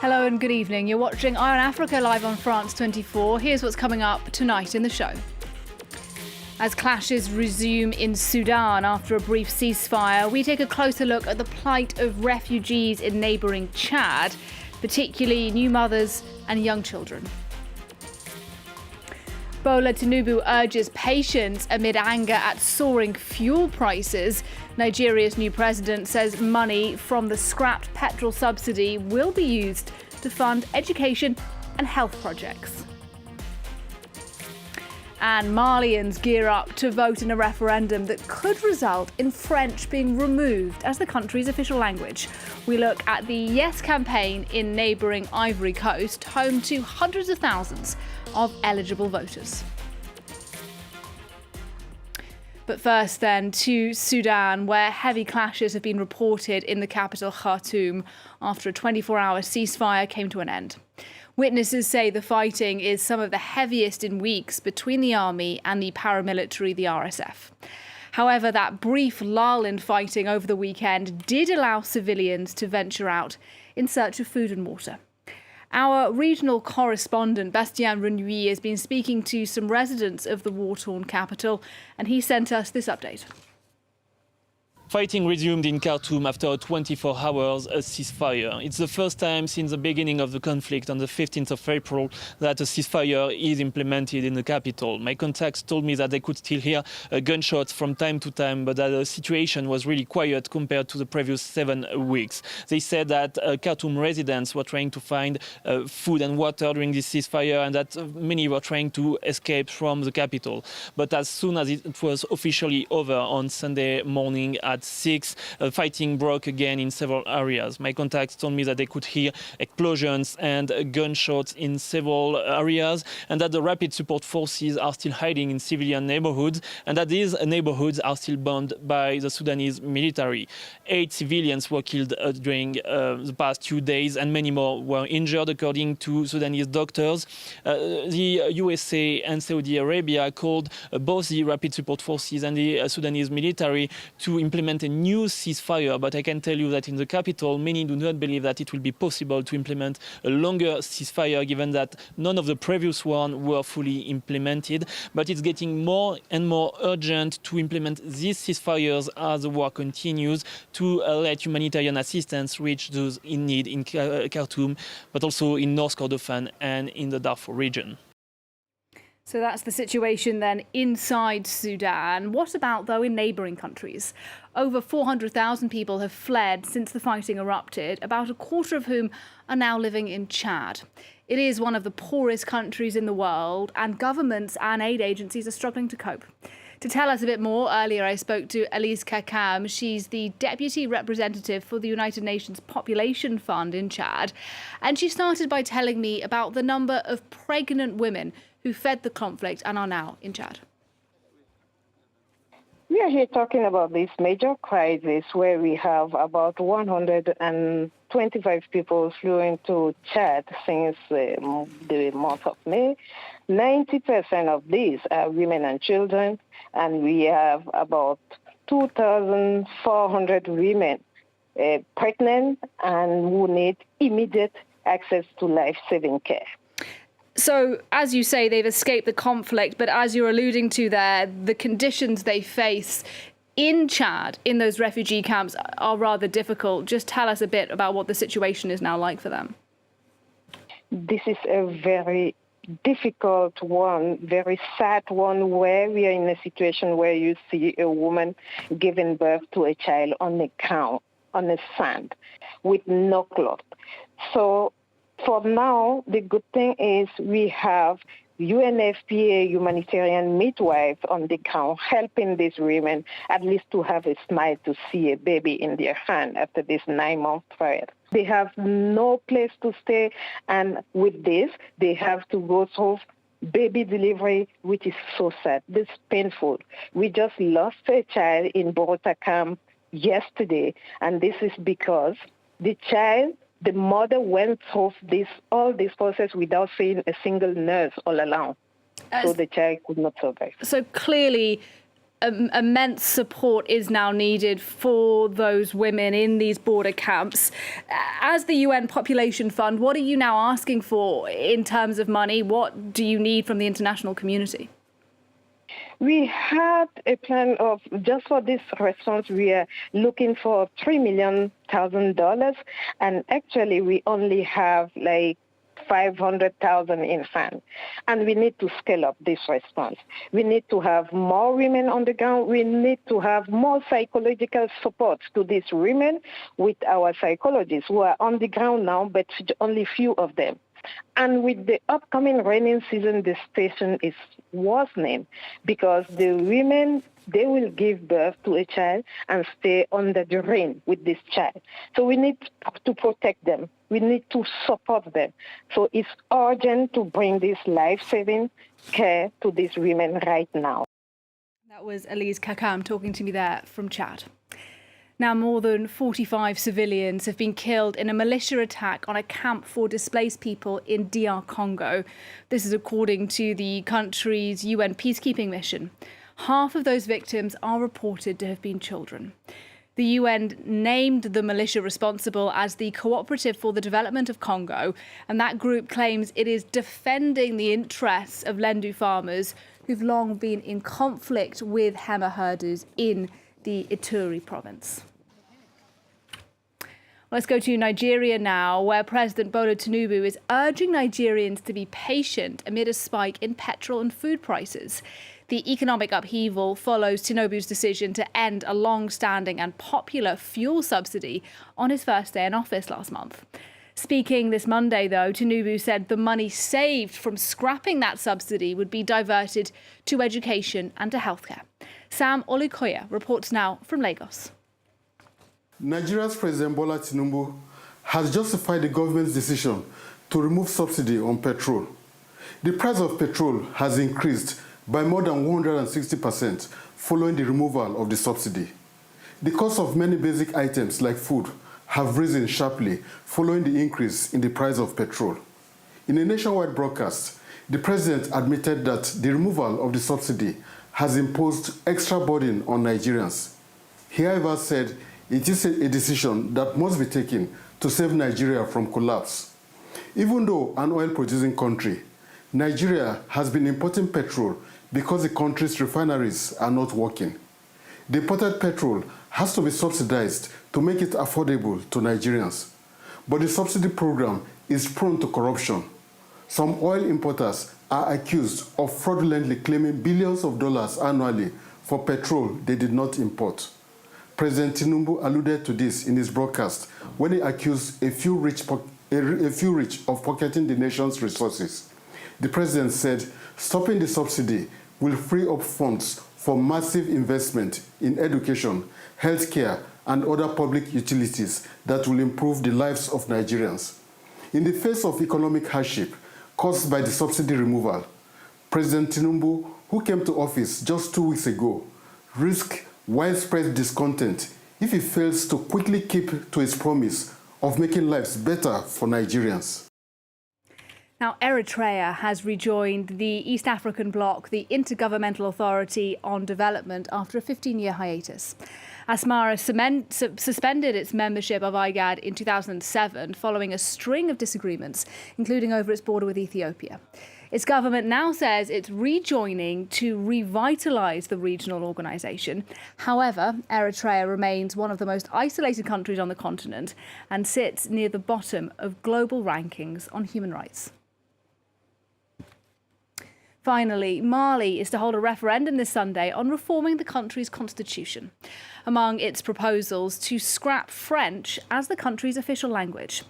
Hello and good evening. You're watching Eye on Africa live on France 24. Here's what's coming up tonight in the show. As clashes resume in Sudan after a brief ceasefire, we take a closer look at the plight of refugees in neighbouring Chad, particularly new mothers and young children. Bola Tinubu urges patience amid anger at soaring fuel prices. Nigeria's new president says money from the scrapped petrol subsidy will be used to fund education and health projects. And Malians gear up to vote in a referendum that could result in French being removed as the country's official language. We look at the Yes campaign in neighbouring Ivory Coast, home to hundreds of thousands of eligible voters. But first then to Sudan, where heavy clashes have been reported in the capital Khartoum after a 24-hour ceasefire came to an end. Witnesses say the fighting is some of the heaviest in weeks between the army and the paramilitary, the RSF. However, that brief lull in fighting over the weekend did allow civilians to venture out in search of food and water. Our regional correspondent, Bastien Renouy, has been speaking to some residents of the war-torn capital, and he sent us this update. Fighting resumed in Khartoum after 24 hours a ceasefire. It's the first time since the beginning of the conflict on the 15th of April that a ceasefire is implemented in the capital. My contacts told me that they could still hear gunshots from time to time, but that the situation was really quiet compared to the previous 7 weeks. They said that Khartoum residents were trying to find food and water during this ceasefire, and that many were trying to escape from the capital. But as soon as it was officially over on Sunday morning at 6, fighting broke again in several areas. My contacts told me that they could hear explosions and gunshots in several areas, and that the rapid support forces are still hiding in civilian neighborhoods, and that these neighborhoods are still bombed by the Sudanese military. 8 civilians were killed during the past 2 days, and many more were injured, according to Sudanese doctors. The USA and Saudi Arabia called both the rapid support forces and the Sudanese military to implement a new ceasefire, but I can tell you that in the capital, many do not believe that it will be possible to implement a longer ceasefire, given that none of the previous ones were fully implemented. But it's getting more and more urgent to implement these ceasefires as the war continues, to let humanitarian assistance reach those in need in Khartoum, but also in North Kordofan and in the Darfur region. So that's the situation then inside Sudan. What about, though, in neighbouring countries? Over 400,000 people have fled since the fighting erupted, about a quarter of whom are now living in Chad. It is one of the poorest countries in the world, and governments and aid agencies are struggling to cope. To tell us a bit more, earlier I spoke to Elise Kakam. She's the Deputy Representative for the United Nations Population Fund in Chad. And she started by telling me about the number of pregnant women who fed the conflict and are now in Chad. We are here talking about this major crisis where we have about 125 people fleeing to Chad since the month of May. 90% of these are women and children, and we have about 2,400 women pregnant and who need immediate access to life-saving care. So, as you say, they've escaped the conflict, but as you're alluding to there, the conditions they face in Chad, in those refugee camps, are rather difficult. Just tell us a bit about what the situation is now like for them. This is a very difficult one, very sad one, where we are in a situation where you see a woman giving birth to a child on the ground, on the sand, with no cloth. So, for now, the good thing is we have UNFPA humanitarian midwives on the ground helping these women at least to have a smile to see a baby in their hand after this 9-month trial. They have no place to stay, and with this, they have to go through baby delivery, which is so sad. This is painful. We just lost a child in Borota camp yesterday, and this is because the mother went through all this process without seeing a single nurse all along. So the child could not survive. So clearly, immense support is now needed for those women in these border camps. As the UN Population Fund, what are you now asking for in terms of money? What do you need from the international community? We had a plan of, just for this response, we are looking for $3 million, and actually we only have like 500,000 in hand. And we need to scale up this response. We need to have more women on the ground. We need to have more psychological support to these women with our psychologists who are on the ground now, but only few of them. And with the upcoming rainy season, the situation is worsening because the women, they will give birth to a child and stay under the rain with this child. So we need to protect them. We need to support them. So it's urgent to bring this life-saving care to these women right now. That was Elise Kakam talking to me there from Chad. Now, more than 45 civilians have been killed in a militia attack on a camp for displaced people in DR Congo. This is according to the country's UN peacekeeping mission. Half of those victims are reported to have been children. The UN named the militia responsible as the Cooperative for the Development of Congo, and that group claims it is defending the interests of Lendu farmers who've long been in conflict with Hema herders in the Ituri province. Let's go to Nigeria now, where President Bola Tinubu is urging Nigerians to be patient amid a spike in petrol and food prices. The economic upheaval follows Tinubu's decision to end a long-standing and popular fuel subsidy on his first day in office last month. Speaking this Monday, though, Tinubu said the money saved from scrapping that subsidy would be diverted to education and to healthcare. Sam Olukoya reports now from Lagos. Nigeria's President Bola Tinubu has justified the government's decision to remove subsidy on petrol. The price of petrol has increased by more than 160% following the removal of the subsidy. The cost of many basic items like food have risen sharply following the increase in the price of petrol. In a nationwide broadcast, the president admitted that the removal of the subsidy has imposed extra burden on Nigerians. He, however, said it is a decision that must be taken to save Nigeria from collapse. Even though an oil-producing country, Nigeria has been importing petrol because the country's refineries are not working. The imported petrol has to be subsidized to make it affordable to Nigerians. But the subsidy program is prone to corruption. Some oil importers are accused of fraudulently claiming billions of dollars annually for petrol they did not import. President Tinubu alluded to this in his broadcast when he accused a few rich of pocketing the nation's resources. The president said stopping the subsidy will free up funds for massive investment in education, healthcare, and other public utilities that will improve the lives of Nigerians. In the face of economic hardship caused by the subsidy removal, President Tinubu, who came to office just 2 weeks ago, risks widespread discontent if he fails to quickly keep to his promise of making lives better for Nigerians. Now, Eritrea has rejoined the East African bloc, the Intergovernmental Authority on Development, after a 15-year hiatus. Asmara suspended its membership of IGAD in 2007 following a string of disagreements, including over its border with Ethiopia. Its government now says it's rejoining to revitalise the regional organisation. However, Eritrea remains one of the most isolated countries on the continent and sits near the bottom of global rankings on human rights. Finally, Mali is to hold a referendum this Sunday on reforming the country's constitution. Among its proposals, to scrap French as the country's official language.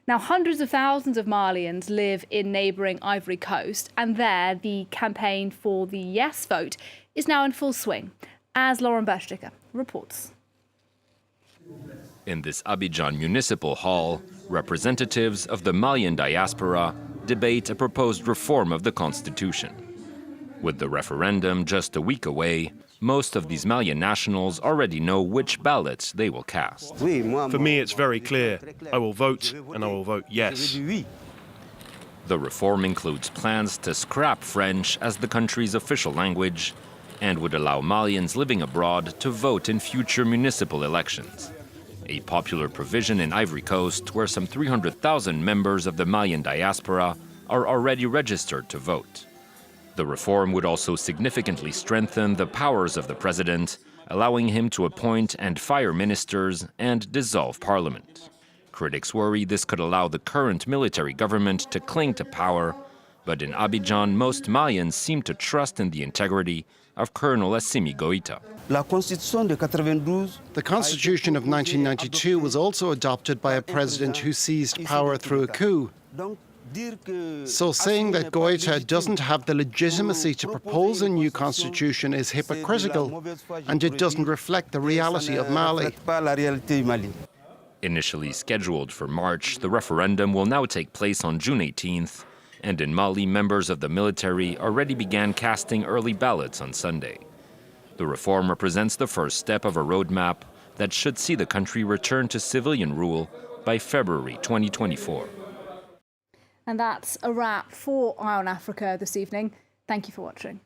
Now, hundreds of thousands of Malians live in neighbouring Ivory Coast, and there the campaign for the yes vote is now in full swing, as Lauren Bersticker reports. In this Abidjan municipal hall, representatives of the Malian diaspora debate a proposed reform of the constitution. With the referendum just a week away, most of these Malian nationals already know which ballots they will cast. For me, it's very clear. I will vote, and I will vote yes. The reform includes plans to scrap French as the country's official language and would allow Malians living abroad to vote in future municipal elections, a popular provision in Ivory Coast where some 300,000 members of the Malian diaspora are already registered to vote. The reform would also significantly strengthen the powers of the president, allowing him to appoint and fire ministers and dissolve parliament. Critics worry this could allow the current military government to cling to power, but in Abidjan, most Malians seem to trust in the integrity of Colonel Assimi Goïta. The Constitution of 1992 was also adopted by a president who seized power through a coup. So saying that Goïta doesn't have the legitimacy to propose a new constitution is hypocritical, and it doesn't reflect the reality of Mali. Initially scheduled for March, the referendum will now take place on June 18th, and in Mali, members of the military already began casting early ballots on Sunday. The reform represents the first step of a roadmap that should see the country return to civilian rule by February 2024. And that's a wrap for Eye on Africa this evening. Thank you for watching.